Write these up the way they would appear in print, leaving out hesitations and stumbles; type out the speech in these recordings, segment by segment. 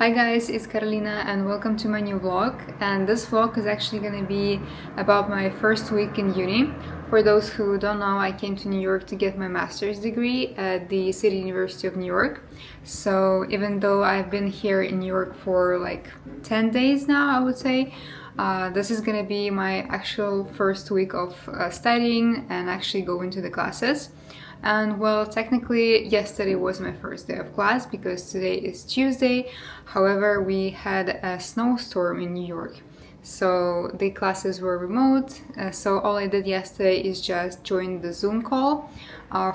Hi guys, it's Carolina and welcome to my new vlog. And this vlog is actually going to be about my first week in uni. For those who don't know, I came to New York to get my master's degree at the City University of New York. So even though I've been here in New York for like 10 days now, I would say, this is going to be my actual first week of studying and actually going to the classes. And well, technically yesterday was my first day of class because today is Tuesday. However, we had a snowstorm in New York, so the classes were remote. So all I did yesterday is just join the Zoom call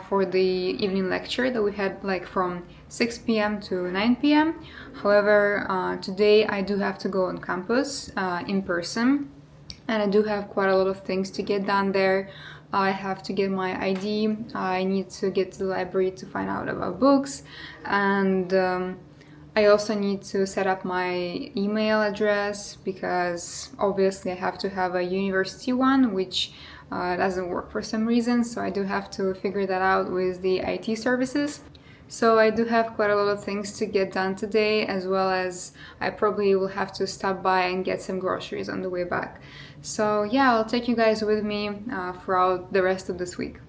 for the evening lecture that we had like from 6 p.m. to 9 p.m. However, today I do have to go on campus in person, and I do have quite a lot of things to get done there. I have to get my ID, I need to get to the library to find out about books, and I also need to set up my email address because obviously I have to have a university one, which doesn't work for some reason, so I do have to figure that out with the IT services. So I do have quite a lot of things to get done today, as well as I probably will have to stop by and get some groceries on the way back. So yeah, I'll take you guys with me throughout the rest of this week.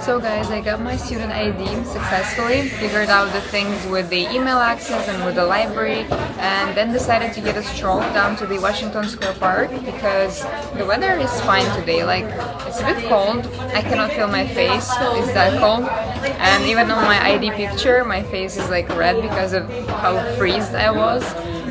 So guys, I got my student ID successfully, figured out the things with the email access and with the library, and then decided to get a stroll down to the Washington Square Park because the weather is fine today. Like, it's a bit cold, I cannot feel my face, it's that cold, and even on my ID picture my face is like red because of how freezed I was.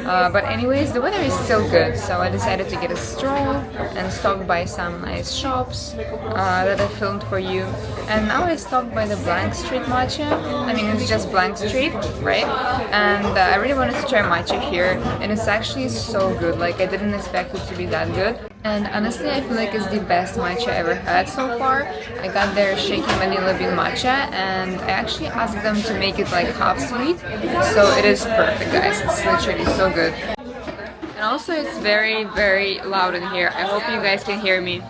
But anyways, the weather is still good, so I decided to get a stroll and stop by some nice shops that I filmed for you. And now I stopped by the Blank Street matcha. I mean, it's just Blank Street, right? And I really wanted to try matcha here, and it's actually so good. Like, I didn't expect it to be that good. And honestly, I feel like it's the best matcha I ever had so far. I got their shaky vanilla bean matcha, and I actually asked them to make it like half sweet, so it is perfect, guys. It's literally so good. And also, it's very, very loud in here. I hope you guys can hear me.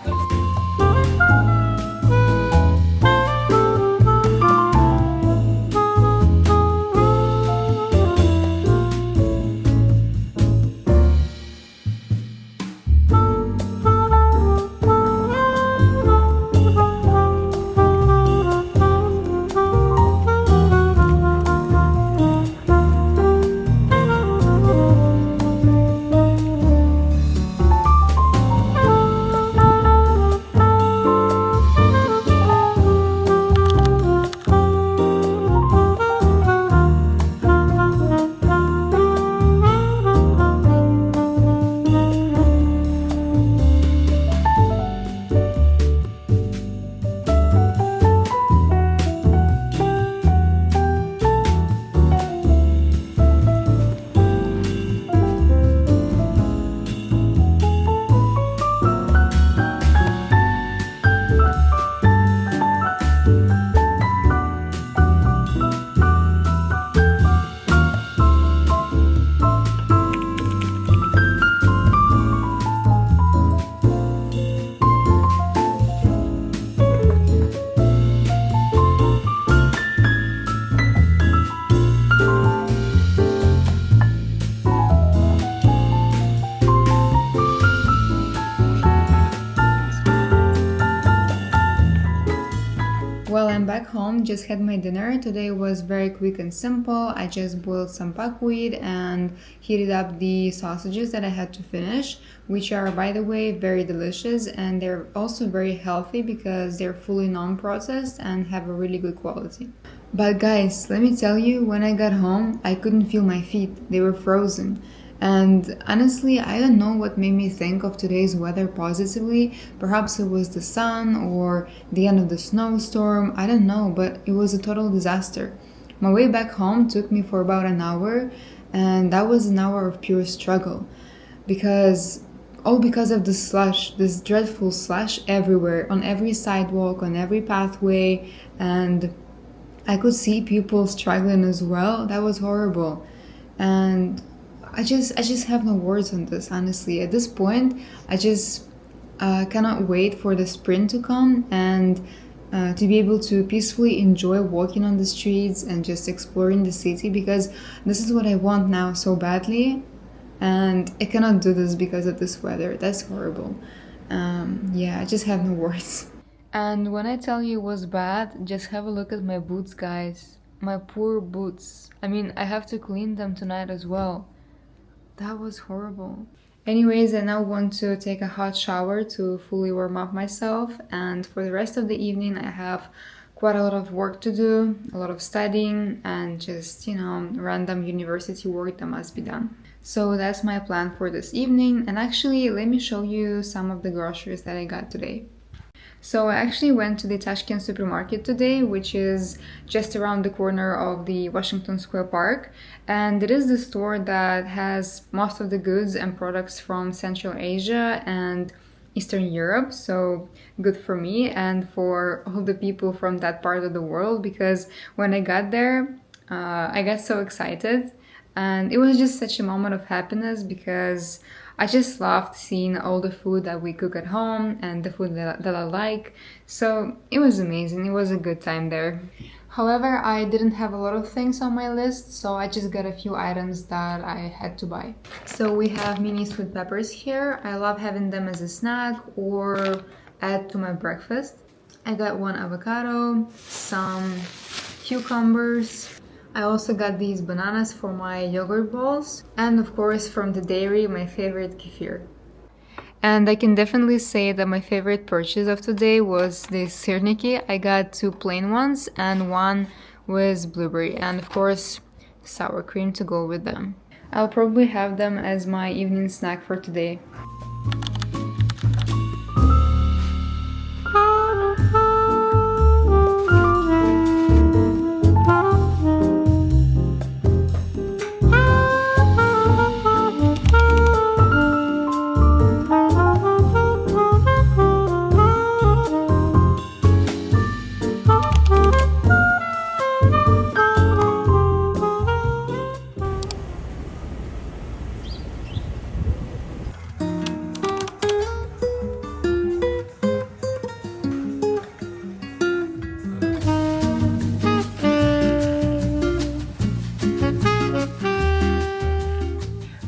home, just had my dinner. Today was very quick and simple. I just boiled some buckwheat and heated up the sausages that I had to finish, which are, by the way, very delicious, and they're also very healthy because they're fully non-processed and have a really good quality. But guys, let me tell you, when I got home, I couldn't feel my feet. They were frozen. And honestly, I don't know what made me think of today's weather positively. Perhaps it was the sun or the end of the snowstorm. I don't know, but it was a total disaster. My way back home took me for about an hour, and that was an hour of pure struggle. All because of the slush, this dreadful slush everywhere, on every sidewalk, on every pathway, and I could see people struggling as well. That was horrible. And I just have no words on this, honestly. At this point, I just cannot wait for the spring to come and to be able to peacefully enjoy walking on the streets and just exploring the city, because this is what I want now so badly, and I cannot do this because of this weather. That's horrible. Yeah, I just have no words. And when I tell you it was bad, just have a look at my boots, guys. My poor boots. I mean, I have to clean them tonight as well. That was horrible. Anyways, I now want to take a hot shower to fully warm up myself, and for the rest of the evening I have quite a lot of work to do, a lot of studying, and just, random university work that must be done. So that's my plan for this evening, and actually let me show you some of the groceries that I got today. So I actually went to the Tashkent supermarket today, which is just around the corner of the Washington Square Park. And it is the store that has most of the goods and products from Central Asia and Eastern Europe. So good for me and for all the people from that part of the world, because when I got there, I got so excited. And it was just such a moment of happiness because I just loved seeing all the food that we cook at home and the food that I like. So it was amazing. It was a good time there. However, I didn't have a lot of things on my list, so I just got a few items that I had to buy. So we have mini sweet peppers here. I love having them as a snack or add to my breakfast. I got one avocado, some cucumbers. I also got these bananas for my yogurt bowls, and of course from the dairy, my favorite kefir. And I can definitely say that my favorite purchase of today was this sirniki. I got 2 plain ones and one with blueberry, and of course sour cream to go with them. I'll probably have them as my evening snack for today.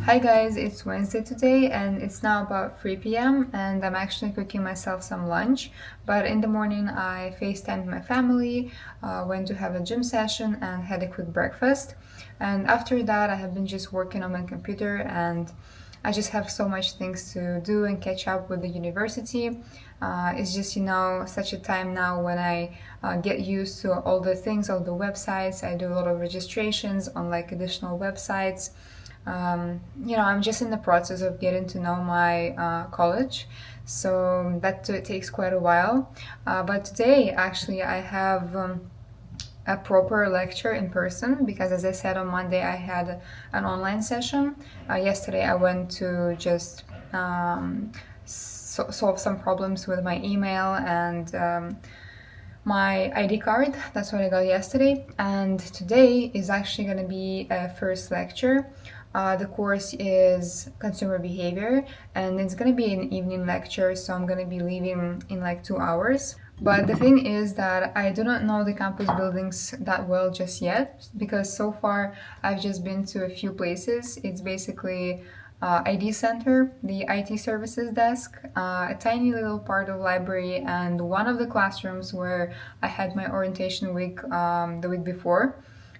Hi guys, it's Wednesday today and it's now about 3 p.m. and I'm actually cooking myself some lunch. But in the morning I FaceTimed my family, went to have a gym session and had a quick breakfast. And after that I have been just working on my computer, and I just have so much things to do and catch up with the university. It's just, such a time now when I get used to all the things, all the websites. I do a lot of registrations on like additional websites. I'm just in the process of getting to know my college, so that takes quite a while. But today, actually, I have a proper lecture in person because, as I said, on Monday I had an online session. Yesterday I went to just solve some problems with my email and my ID card. That's what I got yesterday. And today is actually going to be a first lecture. The course is consumer behavior and it's going to be an evening lecture, so I'm going to be leaving in like 2 hours. But the thing is that I do not know the campus buildings that well just yet, because so far I've just been to a few places. It's basically ID center, the IT services desk, a tiny little part of library, and one of the classrooms where I had my orientation week the week before.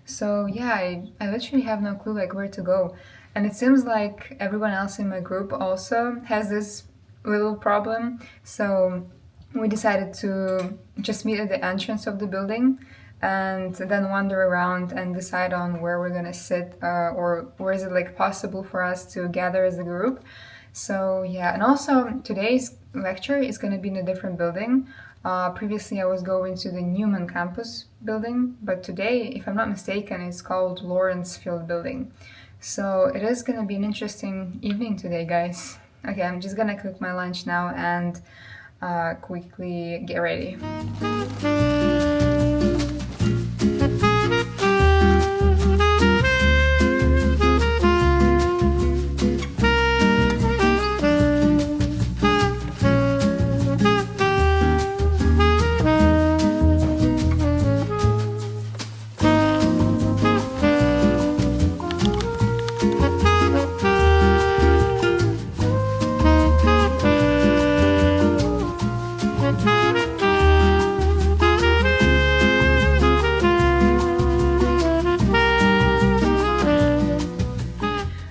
So yeah, I literally have no clue like where to go. And it seems like everyone else in my group also has this little problem. So we decided to just meet at the entrance of the building and then wander around and decide on where we're gonna sit or where is it like possible for us to gather as a group. So yeah, and also today's lecture is gonna be in a different building. Previously I was going to the Newman campus building, but today, if I'm not mistaken, it's called Lawrence Field building. So it is gonna be an interesting evening today, guys. Okay, I'm just gonna cook my lunch now and quickly get ready.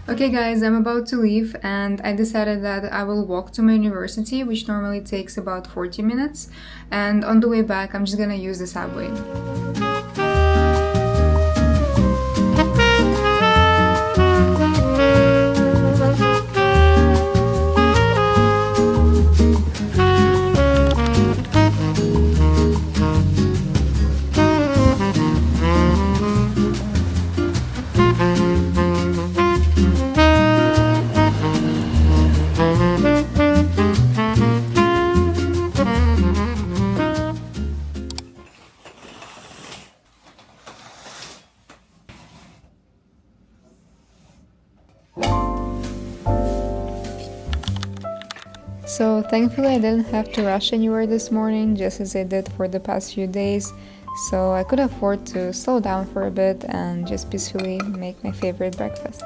Okay guys, I'm about to leave and I decided that I will walk to my university, which normally takes about 40 minutes, and on the way back I'm just gonna use the subway. So thankfully I didn't have to rush anywhere this morning, just as I did for the past few days, so I could afford to slow down for a bit and just peacefully make my favorite breakfast.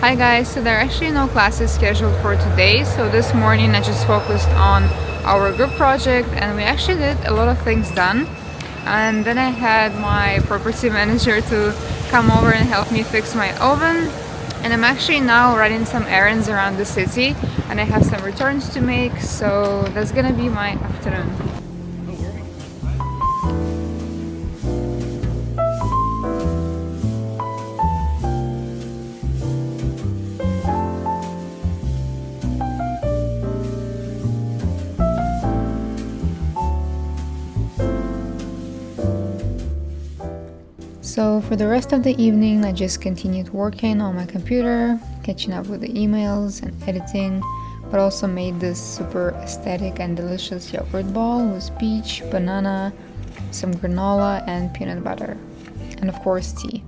Hi guys, so there are actually no classes scheduled for today, so this morning I just focused on our group project and we actually did a lot of things done. And then I had my property manager to come over and help me fix my oven, and I'm actually now running some errands around the city and I have some returns to make, so that's gonna be my afternoon. So for the rest of the evening I just continued working on my computer, catching up with the emails and editing, but also made this super aesthetic and delicious yogurt ball with peach, banana, some granola and peanut butter, and of course tea.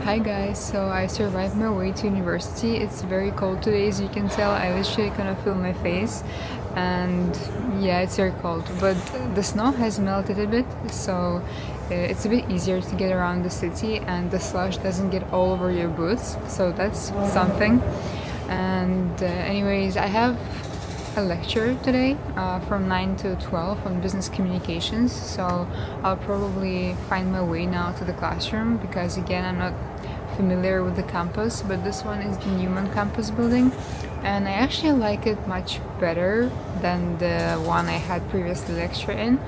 Hi guys, so I survived my way to university. It's very cold today, as you can tell. I literally cannot feel my face, and yeah, it's very cold, but the snow has melted a bit, so it's a bit easier to get around the city and the slush doesn't get all over your boots, so that's something. And anyways, I have a lecture today from 9 to 12 on business communications, so I'll probably find my way now to the classroom because again I'm not familiar with the campus, but this one is the Newman campus building, and I actually like it much better than the one I had previously lecture in,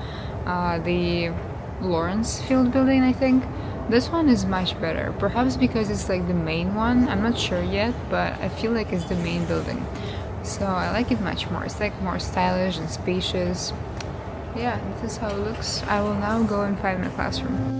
the Lawrence Field building, I think. This one is much better, perhaps because it's like the main one. I'm not sure yet, but I feel like it's the main building. So I like it much more. It's like more stylish and spacious. Yeah, this is how it looks. I will now go and find my classroom.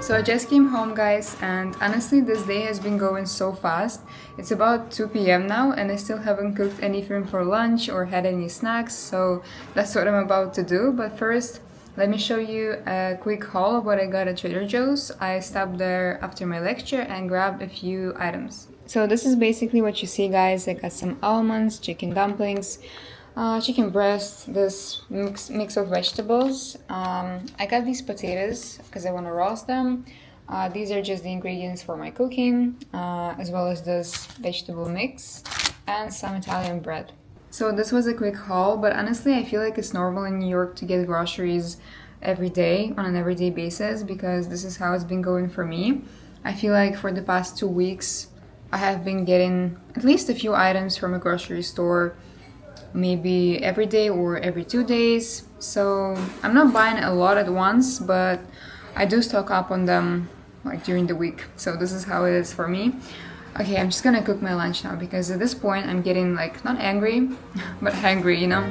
So I just came home, guys, and honestly this day has been going so fast. It's about 2 p.m. now and I still haven't cooked anything for lunch or had any snacks, so that's what I'm about to do. But first, let me show you a quick haul of what I got at Trader Joe's. I stopped there after my lecture and grabbed a few items. So this is basically what you see, guys. I got some almonds, chicken dumplings, chicken breast, this mix of vegetables. I got these potatoes because I want to roast them. These are just the ingredients for my cooking, as well as this vegetable mix and some Italian bread. So this was a quick haul, but honestly I feel like it's normal in New York to get groceries every day on an everyday basis because this is how it's been going for me. I feel like for the past 2 weeks I have been getting at least a few items from a grocery store, maybe every day or every 2 days. So I'm not buying a lot at once, but I do stock up on them like during the week. So this is how it is for me. Okay, I'm just gonna cook my lunch now because at this point I'm getting like not angry, but hungry, you know?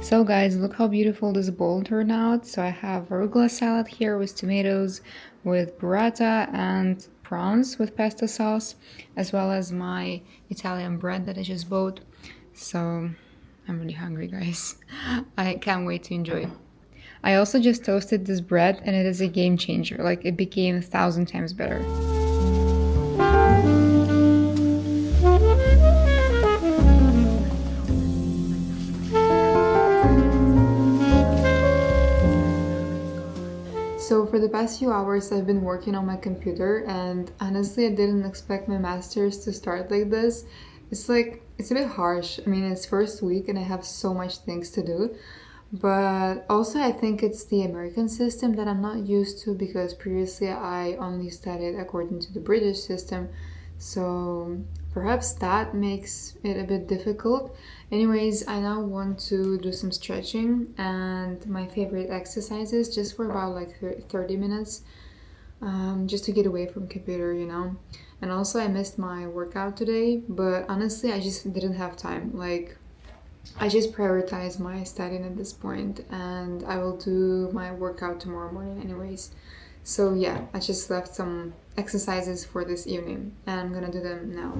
So guys, look how beautiful this bowl turned out. So I have arugula salad here with tomatoes, with burrata and prawns with pesto sauce, as well as my Italian bread that I just bought. So I'm really hungry, guys. I can't wait to enjoy. I also just toasted this bread and it is a game changer. Like it became 1,000 times better. So for the past few hours I've been working on my computer and honestly I didn't expect my master's to start like this. It's a bit harsh. I mean, it's first week and I have so much things to do. But also I think it's the American system that I'm not used to because previously I only studied according to the British system. So perhaps that makes it a bit difficult. Anyways, I now want to do some stretching and my favorite exercises just for about like 30 minutes, just to get away from computer, you know. And also I missed my workout today, but honestly I just didn't have time. Like I just prioritize my studying at this point and I will do my workout tomorrow morning anyways. So yeah, I just left some exercises for this evening and I'm gonna do them now.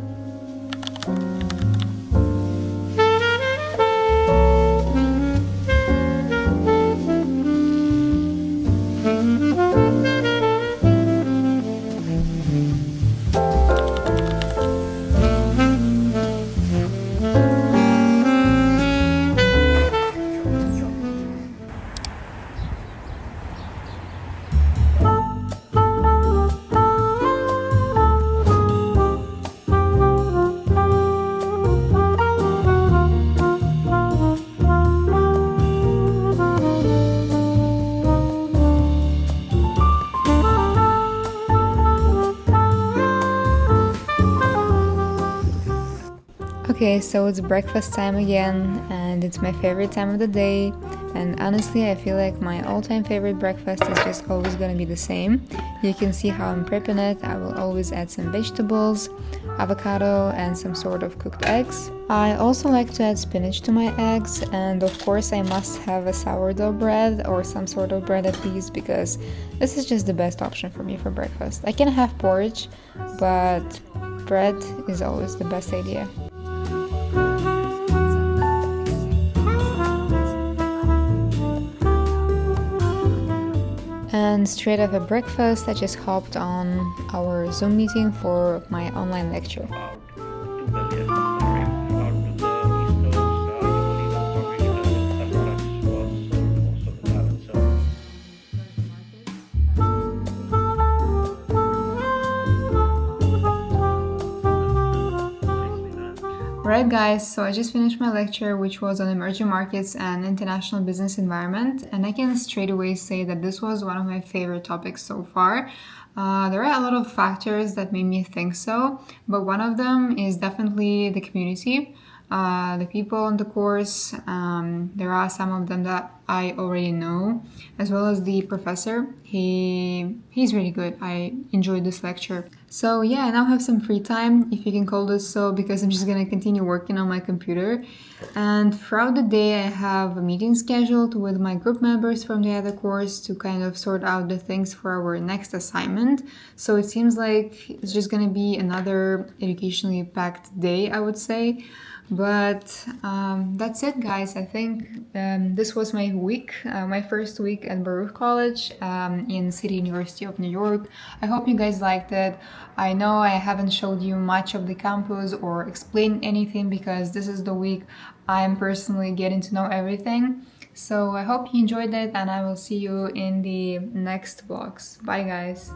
Okay, so it's breakfast time again, and it's my favorite time of the day. And honestly, I feel like my all-time favorite breakfast is just always gonna be the same. You can see how I'm prepping it. I will always add some vegetables, avocado, and some sort of cooked eggs. I also like to add spinach to my eggs, and of course I must have a sourdough bread or some sort of bread at least, because this is just the best option for me for breakfast. I can have porridge, but bread is always the best idea. And straight after breakfast, I just hopped on our Zoom meeting for my online lecture. Alright guys, so I just finished my lecture, which was on emerging markets and international business environment, and I can straight away say that this was one of my favorite topics so far. There are a lot of factors that made me think so, but one of them is definitely the community. The people on the course, there are some of them that I already know, as well as the professor. He's really good. I enjoyed this lecture. So yeah, I now have some free time, if you can call this so, because I'm just gonna continue working on my computer. And throughout the day, I have a meeting scheduled with my group members from the other course to kind of sort out the things for our next assignment. So it seems like it's just gonna be another educationally packed day, I would say. But that's it, guys. I think this was my week, my first week at Baruch College in City University of New York. I hope you guys liked it. I know I haven't showed you much of the campus or explained anything because this is the week I'm personally getting to know everything. So I hope you enjoyed it, and I will see you in the next vlogs. Bye, guys.